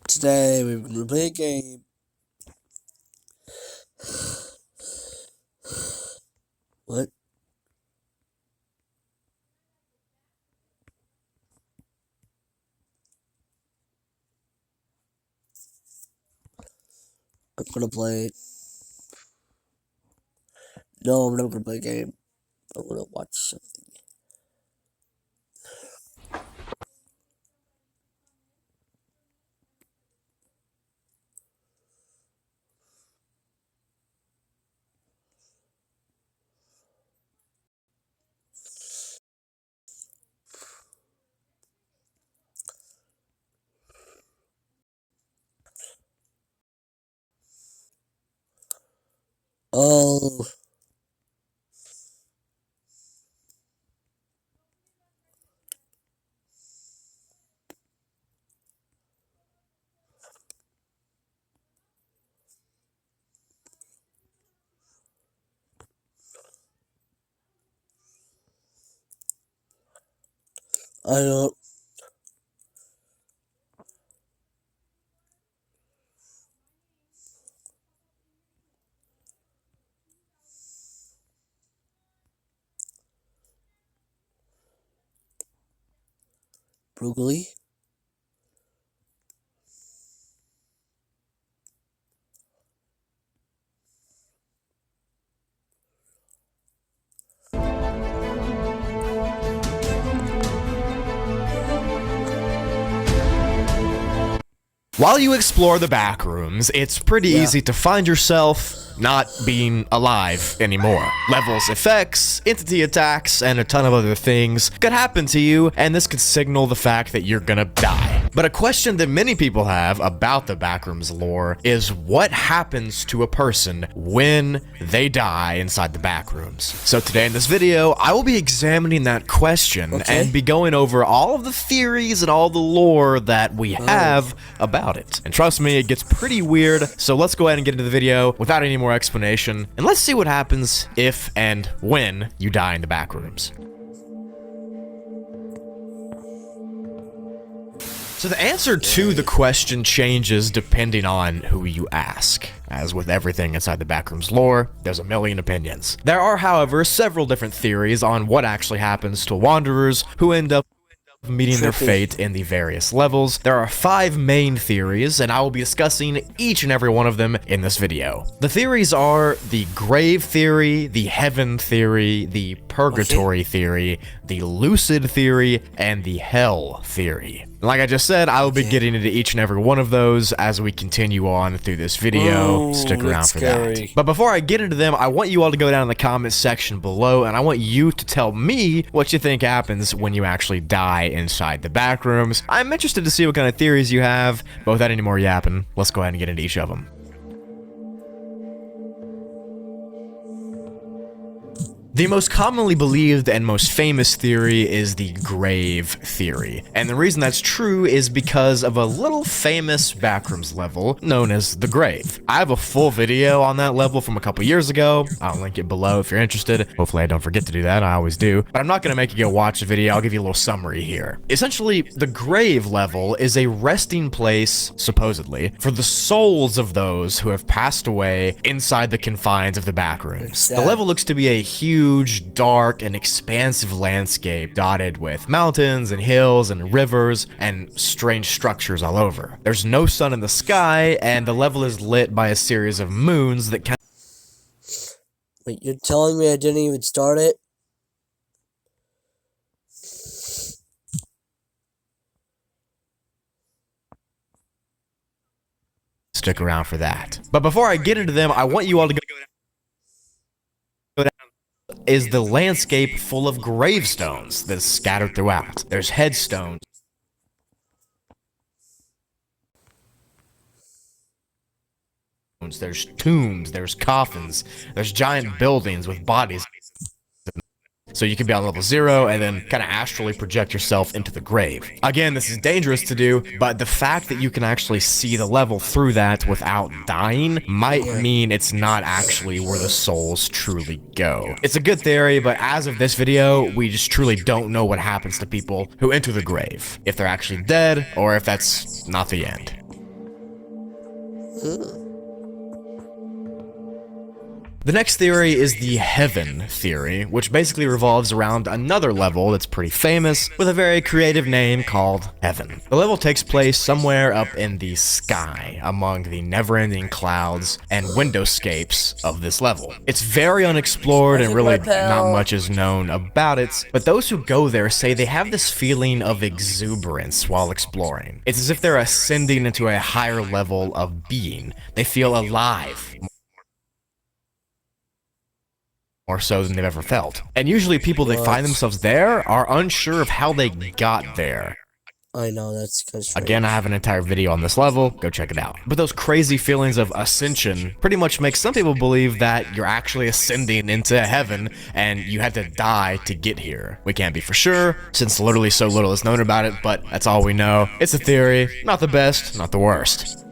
Today we're going to play a game. What? I'm going to play. No, I'm not going to play a game. I'm going to watch something. Oh. I don't. Brugly? While you explore the back rooms, it's pretty easy to find yourself not being alive anymore. Levels, effects, entity attacks, and a ton of other things could happen to you, and this could signal the fact that you're gonna die. But a question that many people have about the backrooms lore is what happens to a person when they die inside the backrooms. So today in this video, I will be examining that question and be going over all of the theories and all the lore that we have about it. And trust me, it gets pretty weird, so let's go ahead and get into the video without any more explanation, and let's see what happens if and when you die in the backrooms. So the answer to the question changes depending on who you ask. As with everything inside the backrooms lore, there's a million opinions. There are, however, several different theories on what actually happens to wanderers who end up meeting their fate in the various levels. There are 5 main theories, and I will be discussing each and every one of them in this video. The theories are the grave theory, the heaven theory, the purgatory theory, the lucid theory, and the hell theory. Like I just said, I will be getting into each and every one of those as we continue on through this video. Stick around for that. But before I get into them, I want you all to go down in the comments section below, and I want you to tell me what you think happens when you actually die inside the backrooms. I'm interested to see what kind of theories you have, but without any more yapping, let's go ahead and get into each of them. The most commonly believed and most famous theory is the grave theory, and the reason that's true is because of a little famous backrooms level known as the grave. I have a full video on that level from a couple years ago. I'll link it below if you're interested. Hopefully I don't forget to do that, I always do, but I'm not going to make you go watch the video. I'll give you a little summary here. Essentially, the grave level is a resting place, supposedly, for the souls of those who have passed away inside the confines of the backrooms. The level looks to be a huge, dark, and expansive landscape dotted with mountains and hills and rivers and strange structures all over. There's no sun in the sky, and the level is lit by a series of moons that can— Wait, you're telling me I didn't even start it? Stick around for that. But before I get into them, I want you all to go down. Is the landscape full of gravestones that's scattered throughout. There's headstones. There's tombs, there's coffins, there's giant buildings with bodies. So you can be on level 0 and then kind of astrally project yourself into the grave. Again, this is dangerous to do, but the fact that you can actually see the level through that without dying might mean it's not actually where the souls truly go. It's a good theory, but as of this video, we just truly don't know what happens to people who enter the grave. If they're actually dead, or if that's not the end. The next theory is the heaven theory, which basically revolves around another level that's pretty famous with a very creative name called heaven. The level takes place somewhere up in the sky among the never-ending clouds and windowscapes of this level. It's very unexplored and really not much is known about it, but those who go there say they have this feeling of exuberance while exploring. It's as if they're ascending into a higher level of being. They feel alive. More so than they've ever felt. And usually people that find themselves there are unsure of how they got there. I know, that's kind of strange. Again, I have an entire video on this level, go check it out. But those crazy feelings of ascension pretty much make some people believe that you're actually ascending into heaven and you had to die to get here. We can't be for sure, since literally so little is known about it, but that's all we know. It's a theory, not the best, not the worst.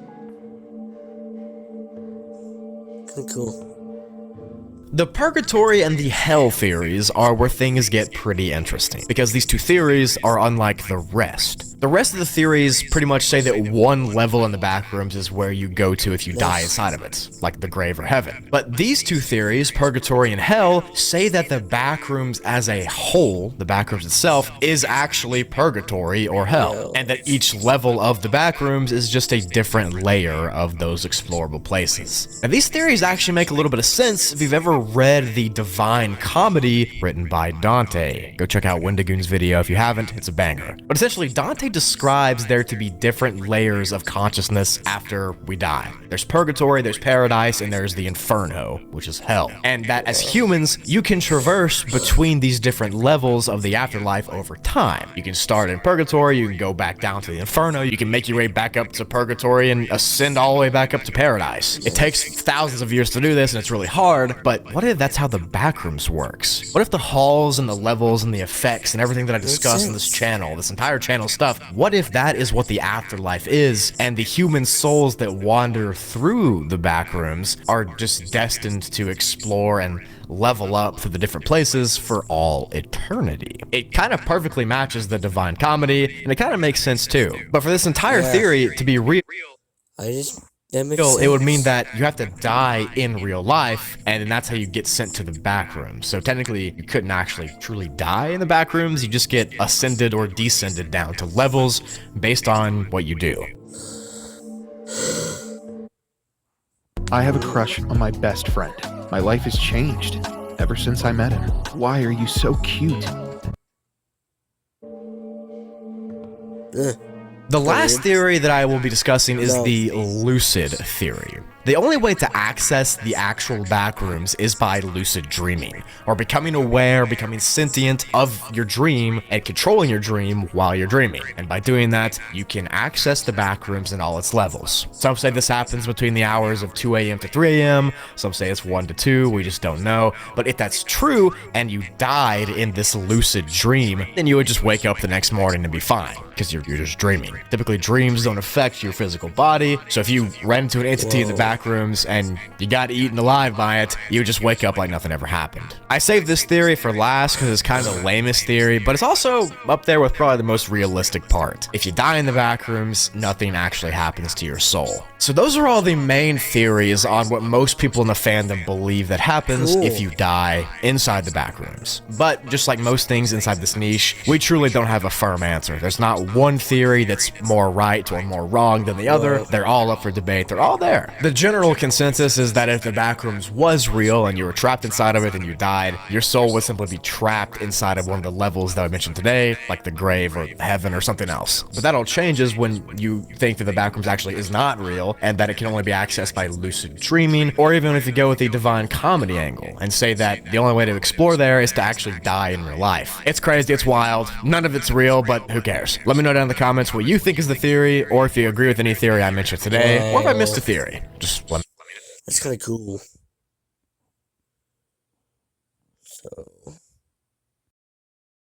Kinda cool. The purgatory and the hell theories are where things get pretty interesting, because these two theories are unlike the rest. The rest of the theories pretty much say that one level in the backrooms is where you go to if you die inside of it, like the grave or heaven. But these two theories, purgatory and hell, say that the backrooms as a whole, the backrooms itself, is actually purgatory or hell, and that each level of the backrooms is just a different layer of those explorable places. Now, these theories actually make a little bit of sense if you've ever read the Divine Comedy written by Dante. Go check out Wendigoon's video if you haven't, it's a banger. But essentially, Dante describes there to be different layers of consciousness after we die. There's purgatory, there's paradise, and there's the inferno, which is hell. And that as humans, you can traverse between these different levels of the afterlife over time. You can start in purgatory, you can go back down to the inferno, you can make your way back up to purgatory and ascend all the way back up to paradise. It takes thousands of years to do this, and it's really hard, but what if that's how the backrooms works? What if the halls and the levels and the effects and everything that I discuss in this channel, this entire channel stuff, what if that is what the afterlife is, and the human souls that wander through the backrooms are just destined to explore and level up through the different places for all eternity? It kind of perfectly matches the Divine Comedy, and it kind of makes sense too. But for this entire theory to be real, it would mean that you have to die in real life, and then that's how you get sent to the back rooms. So technically, you couldn't actually truly die in the back rooms. You just get ascended or descended down to levels based on what you do. I have a crush on my best friend. My life has changed ever since I met him. Why are you so cute? The last theory that I will be discussing is the lucid theory. The only way to access the actual backrooms is by lucid dreaming, or becoming aware, becoming sentient of your dream, and controlling your dream while you're dreaming. And by doing that, you can access the backrooms in all its levels. Some say this happens between the hours of 2 a.m. to 3 a.m., some say it's 1 to 2, we just don't know. But if that's true, and you died in this lucid dream, then you would just wake up the next morning and be fine, because you're just dreaming. Typically, dreams don't affect your physical body, so if you ran into an entity in the backrooms and you got eaten alive by it, you would just wake up like nothing ever happened. I saved this theory for last because it's kind of the lamest theory, but it's also up there with probably the most realistic part. If you die in the backrooms, nothing actually happens to your soul. So those are all the main theories on what most people in the fandom believe that happens if you die inside the backrooms. But just like most things inside this niche, we truly don't have a firm answer. There's not one theory that's more right or more wrong than the other. They're all up for debate. They're all there. The general consensus is that if the backrooms was real and you were trapped inside of it and you died, your soul would simply be trapped inside of one of the levels that I mentioned today, like the grave or heaven or something else. But that all changes when you think that the backrooms actually is not real and that it can only be accessed by lucid dreaming, or even if you go with the Divine Comedy angle and say that the only way to explore there is to actually die in real life. It's crazy, it's wild, none of it's real, but who cares? Let me know down in the comments what you think is the theory, or if you agree with any theory I mentioned today, or if I missed a theory. Just let me know. That's kind of cool. So...